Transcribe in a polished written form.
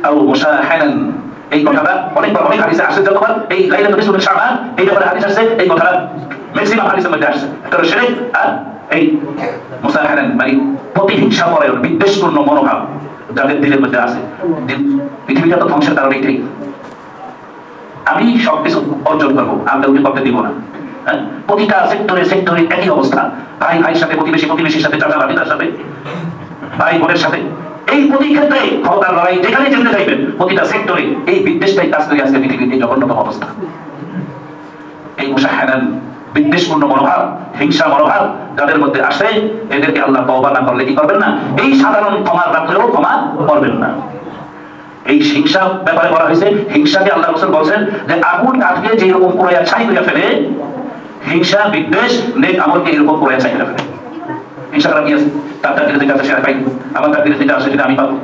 আও মুশাহানান। এই কথাটা অনেকবার অনেক হাদিসে আসছে, যতবার এই লাইলাতুল নিসফুল শাবান এই ব্যাপারে হাদিস আসছে, এই কথাটা ম্যাক্সিমাম হাদিসের মধ্যে আসছে। একটা হলো শিরক আর এই মুশাহানান মানে প্রতিহিংসা পরায়ণ, বিদ্বেষপূর্ণ মনোভাব যাদের দিলের মধ্যে আছে। পৃথিবীটা তো ধ্বংসের কারণেই ঠিক, আমি সবকিছু অর্জন করবো, আমি কাউকে করতে দিব না। প্রতিটা সেক্টরে সেক্টরে একই অবস্থা, ভাই ভাইয়ের সাথে, প্রতিবেশী প্রতিবেশীর সাথে, চাচা ভাবিতার সাথে, ভাই বোনের সাথে, এই প্রতি ক্ষেত্রে ক্ষমতার লড়াই যেখানে যেতে চাইবেন প্রতিটা সেক্টরে এই বিদ্বেষটাই কাজ করে আজকে পৃথিবীর জঘন্যতম অবস্থা। এই মুশাহানান বিদ্বেষপূর্ণ মনোভাব, হিংসা মনোভাব যাদের মধ্যে আসে, এদেরকে আল্লাহ তওবা না করলে কি করবেন না, এই সাধারণ ক্ষমার রাখলেও ক্ষমা করবেন না। এই হিংসা ব্যাপারে বলা হয়েছে, হিংসাকে আল্লাহ রাসূল বলেন যে আগুন কাঠকে যে এরকম পোড়ায়া ছাই করে ফেলে, হিংসা বিদ্বেষ নেক আমলকে এরকম পোড়ায়া ছাই করে ফেলে। হিংসা করা কি আছে? তার তাকদীরে যেটা আছে সেটা পাই, আমার তাকদীরে যেটা আছে সেটা আমি পাবো।